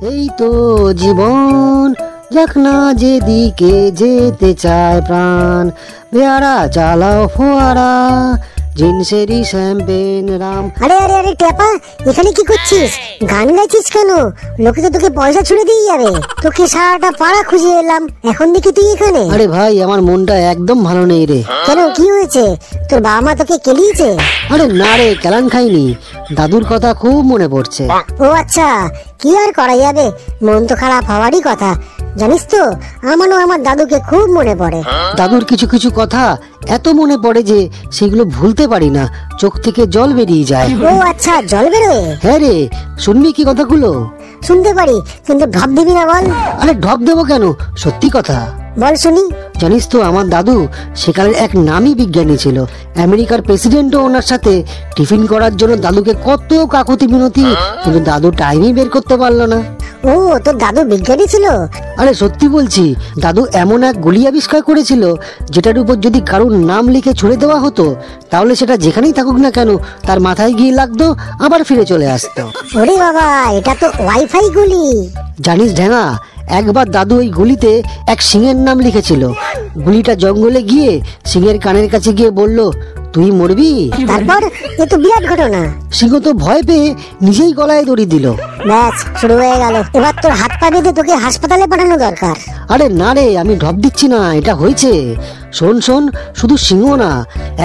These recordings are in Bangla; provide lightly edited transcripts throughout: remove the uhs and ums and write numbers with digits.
এই তো জীবন, যাক না যেদিকে যেতে চায় প্রাণ, পেয়ারা চালাও ফোয়ারা, জিন্সেরই শ্যাম্পেন রাম। আরে আরে আরে টেপা, এখানে কি করছিস? গান গাইছিস কেন? লোকে তো তোকে পয়সা ছুড়ে দিয়ে যাবে। তোকে সারাটা পাড়া খুঁজে এলাম, এখন দেখি তুই এখানে। আরে ভাই, আমার মনটা একদম ভালো নেই রে। কেন, কি হয়েছে? তোর বাবা মা তোকে কেলিয়েছে? আরে না রে, কেলান খাইনি, দাদুর কথা খুব মনে পড়ছে। ও আচ্ছা, কি আর করা যাবে, মন তো খারাপ হওয়ারই কথা। জানিস তো, আমারও আমার দাদুকে খুব মনে পড়ে। দাদুর কিছু কিছু কথা এত মনে পড়ে যে সেগুলো ভুলতে পারি না, চোখ থেকে জল বেরিয়ে যায়। ও আচ্ছা, জল বেরোয়? হ্যাঁ রে, শুনবি কি কথাগুলো? শুনতে পারি, কিন্তু ঢপ দিবি না, বল। আরে ঢপ দেবো কেন, সত্যি কথা বল শুনি। জানিস তো, আমার দাদু সেকালের এক নামী বিজ্ঞানী ছিল। আমেরিকার প্রেসিডেন্টও ওনার সাথে টিফিন করার জন্য দাদুকে কত কাকুতি মিনতি, কিন্তু দাদু টাইমই বের করতে পারলো না। ও, তোর দাদু বিজ্ঞানী ছিল? আরে সত্যি বলছি, দাদু এমন এক গুলি আবিষ্কার করেছিল যেটার উপর যদি কারোর নাম লিখে ছুড়ে দেওয়া হতো, তাহলে সেটা যেখানেই থাকুক না কেন তার মাথায় গিয়ে লাগতো, আবার ফিরে চলে আসতো। ওরে বাবা, এটা তো ওয়াইফাই গুলি। জানিস ঢেঙা, একবার দাদু ওই গুলিতে এক সিংহের নাম লিখেছিল। গুলিটা জঙ্গলে গিয়ে সিংহের কানের কাছে গিয়ে বলল, তুই মরবি। তারপর? এ তো বিরাট ঘটনা। সিংহ তো ভয় পেয়ে নিজেই গলায় দড়ি দিল। ব্যাস, শুরু হয়ে গেল। এবার তোর হাত পা বেঁধে তোকে হাসপাতালে পাঠানো দরকার। আরে না রে, আমি ঢপ দিচ্ছি না, এটা হয়েছে। শোন শোন, শুধু সিংহ না,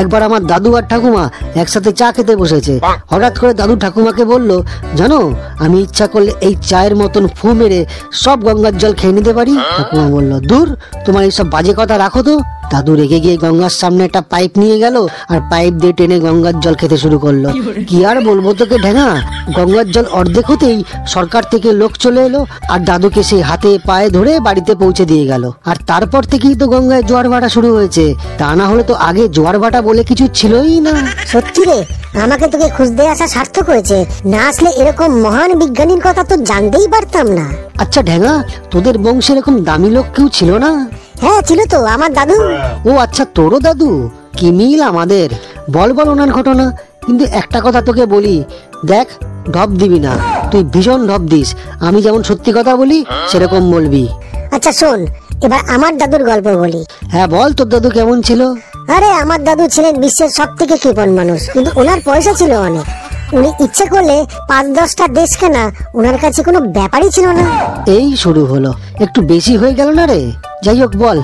একবার আমার দাদু আর ঠাকুমা একসাথে চা খেতে বসেছে। হঠাৎ করে দাদু ঠাকুমাকে বলল, জানো, আমি ইচ্ছা করলে এই চায়ের মতন ফু মেরে সব গঙ্গার জল খেয়ে নিতে পারি। ঠাকুমা বলল, দূর, তোমার এইসব বাজে কথা রাখো তো। দাদু রেগে গিয়ে গঙ্গার সামনে একটা পাইপ নিয়ে গেল আর পাইপ দিয়ে টেনে গঙ্গার জল খেতে শুরু করলো। কি আর বলবো তোকে ঢেঙা, গঙ্গার জল অর্ধেক হতেই সরকার থেকে লোক চলে এলো আর দাদুকে সেই হাতে পায়ে ধরে বাড়িতে পৌঁছে দিয়ে গেল। আর তারপর থেকেই তো গঙ্গায় জোয়ার ভাটা শুরু হয়েছে, তা না হলে তো আগে জোয়ার ভাটা বলে কিছু ছিলই না। সত্যি রে, আমাকে তোকে খুঁজতে আসা সার্থক হয়েছে। না আসলে এরকম মহান বিজ্ঞানীর কথা তো জানতেই পারতাম না। আচ্ছা ঢেঙা, তোদের বংশে এরকম দামি লোক কেউ ছিল না? হ্যাঁ ছিল তো, আমার দাদু। ও আচ্ছা, তোরও দাদু? কি মিল আমাদের। বল বল ওনার ঘটনা। কিন্তু একটা কথা তোকে বলি, দেখ, ঢপ দিবি না, তুই ভীষণ ঢপ দিস। আমি যেমন সত্যি কথা বলি সেরকম বলবি। আচ্ছা শোন, এবার আমার দাদুর গল্প বলি। হ্যাঁ বল, তোর দাদু কেমন ছিল? আরে, আমার দাদু ছিলেন বিশ্বের সব থেকে কৃপণ মানুষ, কিন্তু ওনার পয়সা ছিল অনেক। উনি ইচ্ছে করলে 5-10টা দেশ কেনা ওনার কাছে কোনো ব্যাপারই ছিল না। এই শুরু হলো, একটু বেশি হয়ে গেল না রে? যাই হোক বল,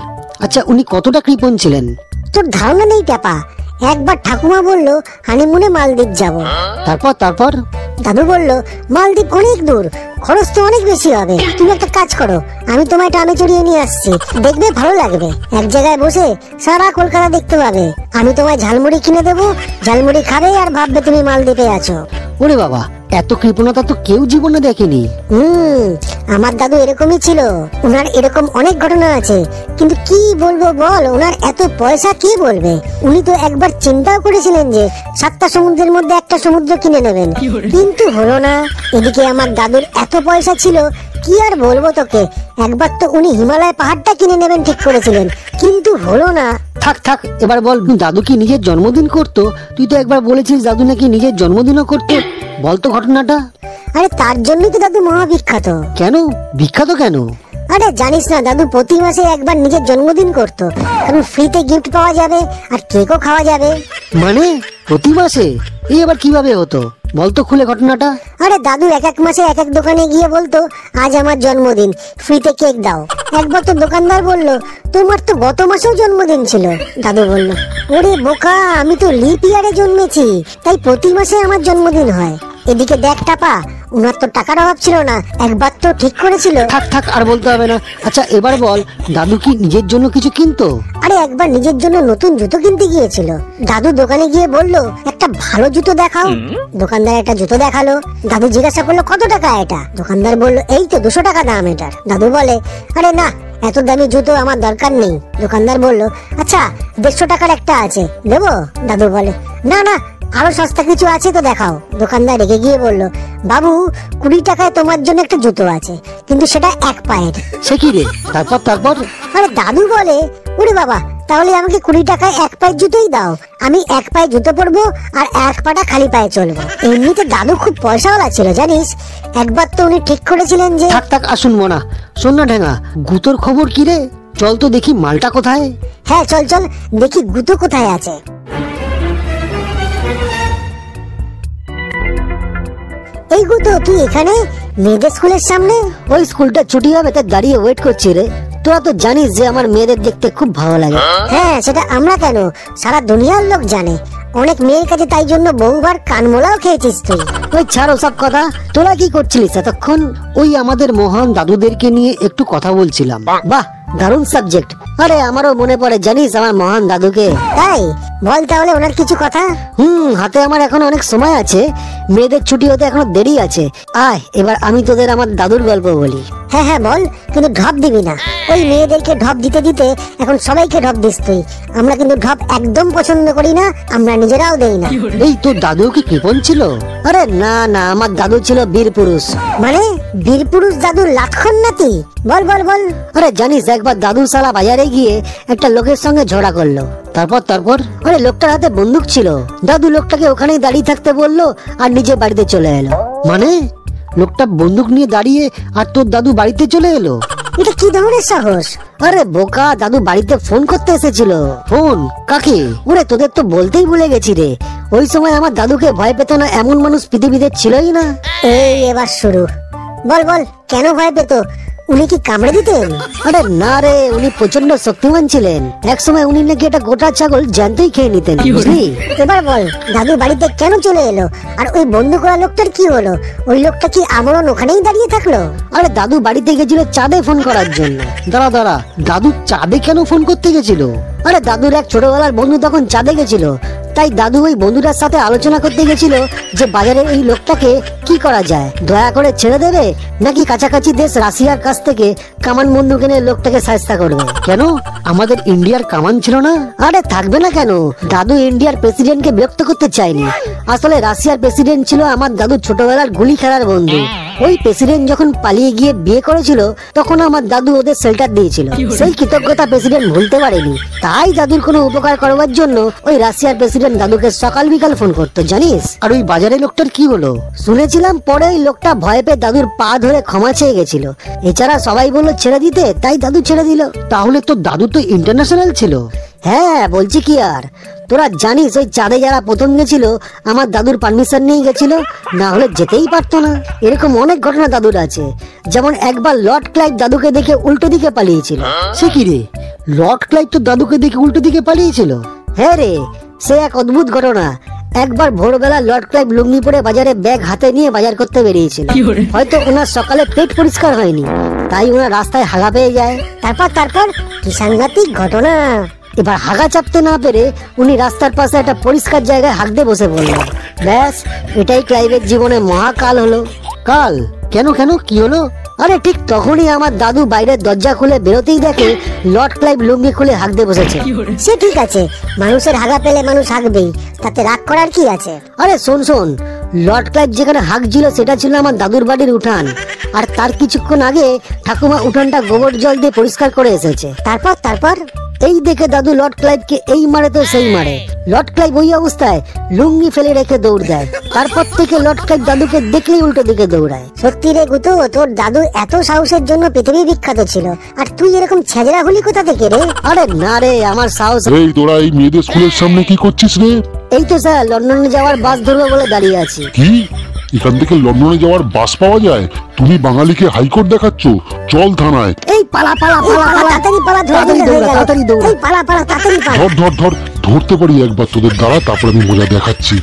আচ্ছা উনি কতটা কৃপণ ছিলেন? তোর ধারণা নেই ট্যাপা। একবার ঠাকুমা বলল হানিমুনে মালদ্বীপ যাব। তারপর দাদু বলল, মালদ্বীপ অনেক দূর, খরচ তো অনেক বেশি হবে। তুমি একটা কাজ করো, আমি তোমায় টানে চড়িয়ে নিয়ে আসছি, দেখবে ভালো লাগবে। এক জায়গায় বসে সারা কলকাতা দেখতে পাবে। আমি তোমায় ঝালমুড়ি কিনে দেবো, ঝালমুড়ি খাবে আর ভাববে তুমি মালদ্বীপে আছো। ওরে বাবা, এত কৃপণতা তো কেউ জীবনে দেখেনি। আমার দাদু এরকমই ছিল। ওনার এরকম অনেক ঘটনা আছে, কিন্তু কি বলবো বল, ওনার এত পয়সা কি বলবে। উনি তো একবার চিন্তাও করেছিলেন যে 7টা সমুদ্রের মধ্যে একটা সমুদ্র কিনে নেবেন, কিন্তু হলো না। এদিকে আমার দাদুর এত পয়সা ছিল, কি আর বলবো তোকে। একবার তো উনি হিমালয় পাহাড়টা কিনে নেবেন ঠিক করেছিলেন, কিন্তু হলো না। থাক থাক, এবার বল, দাদু কি নিজের জন্মদিন করতো? তুই তো একবার বলেছিস দাদু নাকি নিজের জন্মদিনও করতো। বলতো ঘটনাটা। আরে তার জন্যই তো দাদু মহাবিখ্যাত। কেন বিখ্যাত কেন? আরে জানিস না, দাদু প্রতি মাসে একবার নিজের জন্মদিন করতো, কারণ ফ্রিতে গিফট পাওয়া যাবে আর কেকও খাওয়া যাবে। মানে প্রতি মাসে? এই আবার কিভাবে হতো, বলতো খুলে ঘটনাটা। আরে দাদু এক এক মাসে এক এক দোকানে গিয়ে বলতো, আজ আমার জন্মদিন, ফ্রিতে কেক দাও। একবার তো দোকানদার বলল, তোমার তো গত মাসেও জন্মদিন ছিল। দাদু বলল, ওরে বোকা, আমি তো লিপ ইয়ারে জন্মেছি, তাই প্রতি মাসে আমার জন্মদিন হয়। এদিকে দেখ টাপা, উনার তো টাকার অভাব ছিল না, একবার তো ঠিক করেছিল। থাক থাক, আর বলতে হবে না। আচ্ছা এবার বল, দাদু কি নিজের জন্য কিছু কিনতো? আরে একবার নিজের জন্য নতুন জুতো কিনতে গিয়েছিল। দাদু দোকানে গিয়ে বলল, একটা ভালো জুতো দেখাও। দোকানদার একটা জুতো দেখালো। দাদু জিজ্ঞাসা করলো, কত টাকা এটা? দোকানদার বলল, এই তো 200 টাকা দাম এটার। দাদু বলে, আরে না, এত দামি জুতো আমার দরকার নেই। দোকানদার বলল, আচ্ছা 150 টাকার একটা আছে, দেবো? দাদু বলে, না না, আরো সস্তা কিছু আছে তো দেখাও। দোকানদার রেগে গিয়ে বলল, বাবু 20 টাকায় তোমার জন্য একটা জুতো আছে, কিন্তু সেটা 1 পায়ের। সে কি রে? তারপর? আরে দাদু বলে, ওরে বাবা, তাহলে আমাকে 20 টাকায় এক পায়ে জুতোই দাও, আমি এক পায়ে জুতো পরবো আর এক পাটা খালি পায়ে চলবো। এমনিতে দাদু খুব পয়সাওয়ালা ছিল জানিস, একবার তো উনি ঠিক করেছিলেন যে। থাক থাক আসুন মোনা, শোন না ঢেঙা, গুতোর খবর কি রে? চল তো দেখি মালটা কোথায়। হ্যাঁ চল চল দেখি গুতো কোথায় আছে। এই গুতো তুই এখানে মেয়েদের স্কুলের সামনে? ওই স্কুলটা ছুটি হবে তাই দাঁড়িয়ে ওয়েট করছি রে। তোরা তো জানিস যে আমার মেয়েদের দেখতে খুব ভালো লাগে। হ্যাঁ সেটা আমরা কেন, সারা দুনিয়ার লোক জানে। অনেক মেয়ের কাছে তাই জন্য বহুবার কানমোলাও খেয়েছিস তুই। ওই ছাড়ো সব কথা, তোরা কি করছিলিস এতক্ষণ? ওই আমাদের মহান দাদুদেরকে নিয়ে একটু কথা বলছিলাম। বাহ দারুণ সাবজেক্ট। আরে আমারও মনে পড়ে জানিস আমার মহান দাদুকে। তাই বল তাহলে ওনার কিছু কথা। হাতে আমার এখন অনেক সময় আছে, মেয়েদের ছুটি হতে এখনো দেরি আছে। আয় এবার আমি তোদের আমার দাদুর গল্প বলি। হ্যাঁ হ্যাঁ বল, কিন্তু ঢপ দিবি না। ওই মেয়েদেরকে ঢপ দিতে দিতে এখন সবাইকে ঢপ দিস তুই। আমরা কিন্তু ঢপ একদম পছন্দ করি না, আমরা নিজেরাও দেই না। এই তোর দাদু কি কৃপণ ছিল? আরে না না, আমার দাদু ছিল বীর পুরুষ। মানে বীর পুরুষ দাদুর লাক্ষণ নাতি? বল বল বল। আরে জানিস একবার দাদু সালা বাজারে গিয়ে একটা লোকের সঙ্গে ঝগড়া করলো। তারপর আরে লোকটার হাতে বন্দুক ছিল। দাদু লোকটাকে ওখানেই দাঁড়িয়ে থাকতে বললো আর নিজে বাড়িতে চলে এলো। মানে লোকটা বন্দুক নিয়ে দাঁড়িয়ে আর তোর দাদু বাড়িতে চলে এলো? এটা কি ধরনের সাহস? আরে বোকা, দাদু বাড়িতে ফোন করতে এসেছিল। ফোন কাকে? ওরে তোদের তো বলতেই ভুলে গেছি রে, ওই সময় আমার দাদুকে ভয় পেত না এমন মানুষ পৃথিবীতে ছিলই না। এই এবার শুরু, বল বল কেন ভয় পেত? উনি কি কামড়ে দিতেন? আরে না রে, উনি প্রচন্ড শক্তিমান ছিলেন। একসময় উনি নাকি একটা গোটা ছাগল জ্যান্তই খেয়ে নিতেন, বুঝলি? এবার বল দাদু বাড়িতে কেন চলে এলো? আর ওই বন্ধু করা লোকটার কি হলো? ওই লোকটা কি আমরণ ওখানেই দাঁড়িয়ে থাকলো? আরে দাদু বাড়িতে গেছিল চাঁদে ফোন করার জন্য। দাঁড়া, দাদু চাঁদে কেন ফোন করতে গেছিল? আরে দাদুর এক ছোটবেলার বন্ধু তখন চাঁদে গেছিল, তাই দাদু ওই বন্ধুটার সাথে আলোচনা করতে গেছিল যে বাজারে এই লোকটাকে কি করা যায়, দয়া করে ছেড়ে দেবে নাকি কাছাকাছি দেশ রাশিয়ার কাছ থেকে কামান বন্দুক এনে লোকটাকে সাহায্য করবে। কেন আমাদের ইন্ডিয়ার কামান ছিল না? আরে থাকবে না কেন, দাদু ইন্ডিয়ার প্রেসিডেন্টকে বিরক্ত করতে চায়নি। আসলে রাশিয়ার প্রেসিডেন্ট ছিল আমার দাদুর ছোটবেলার গুলি খেলার বন্ধু। ওই প্রেসিডেন্ট যখন পালিয়ে গিয়ে বিয়ে করেছিল তখন আমার দাদু ওদের শেল্টার দিয়েছিল। সেই কৃতজ্ঞতা প্রেসিডেন্ট ভুলতে পারেনি, তাই দাদুর কোনো উপকার করবার জন্য ওই রাশিয়ার প্রেসিডেন্ট দাদুকে সকাল বিকাল ফোন করতো, জানিস? আর ওই বাজারে লোকটার কি হলো শুনেছিলাম পরে ওই লোকটা ভয় পেয়ে দাদুর পা ধরে ক্ষমা চেয়ে গেছিল। এছাড়া সবাই বললো ছেড়ে দিতে, তাই দাদু ছেড়ে দিল। তাহলে তো দাদু তো ইন্টারন্যাশনাল ছিল। হ্যাঁ বলছি কি আর, তোরা জানিস ওই চাঁদে যারা প্রথম গেছিল আমার দাদুর পারমিশন নিয়ে গেছিল, না হলে যেতেই পারতো না। এরকম অনেক ঘটনা দাদুর আছে। যেমন একবার লর্ড ক্লাইভ দাদুকে দেখে উল্টো দিকে পালিয়েছিল। সে কি রে, লর্ড ক্লাইভ তো দাদুকে দেখে উল্টো দিকে পালিয়েছিল? হ্যাঁ রে, সে এক অদ্ভুত ঘটনা। একবার ভোরবেলা লর্ড ক্লাইভ লুঙ্গি পরে বাজারে ব্যাগ হাতে নিয়ে বাজার করতে বেরিয়েছিল। হয়তো ওনার সকালে পেট পরিষ্কার হয়নি, তাই ওনার রাস্তায় হাগা পেয়ে যায়। তারপর কি সাংঘাতিক ঘটনা! এবার হাগা চাপতে না পেরে উনি রাস্তার পাশে একটা পরিষ্কার জায়গায় হাগতে বসে পড়লেন। ব্যাস, এটাই ক্লাইভের জীবনে মহাকাল হলো। কাল? কেন কি হলো? আরে ঠিক তখনই আমার দাদু বাইরের দরজা খুলে বেরোতেই দেখে লর্ড ক্লাইভ লুঙ্গি খুলে হাগতে বসেছে। সে ঠিক আছে, মানুষের হাগা পেলে মানুষ হাগবেই, তাতে রাগ করার কি আছে? আরে শোন, লর্ড ক্লাইভ যেখানে হাগছিল সেটা ছিল আমার দাদুর বাড়ির উঠান, আর তার কিছুক্ষণ আগে ঠাকুমা উঠানটা গোবর জল দিয়ে পরিষ্কার করে এসেছে। তারপর এই দেখে দাদু লর্ড ক্লাইভকে এই মারে তো সেই মারে। লর্ড ক্লাইভ ওই অবস্থায় লুঙ্গি ফেলে রেখে দৌড় দেয়। তারপর থেকে লর্ড ক্লাইভ দাদুকে দেখলেই উল্টো দিকে দৌড়ায়। সত্যি রে গুতু, তোর দাদু এত সাহসের জন্য পৃথিবী বিখ্যাত ছিল, আর তুই এরকম ছেজরা হলি কোথা থেকে রে? আরে না রে, আমার সাহস। এই তোরা এই মেয়েদের স্কুলের সামনে কি করছিস রে? এই তো স্যার, লন্ডনে যাওয়ার বাস ধরবো বলে দাঁড়িয়ে আছি। কি এখান থেকে লন্ডনে যাওয়ার বাস পাওয়া যায়? তুমি বাঙালিকে হাইকোর্ট দেখাচ্ছ? চল থানায়। এই পালা তাড়াতাড়ি পালা, তাড়াতাড়ি দৌড়া। এই পালা তাড়াতাড়ি পালা। ধর ধরতে পারি একবার তোদের দ্বারা, তারপর আমি মজা দেখাচ্ছি।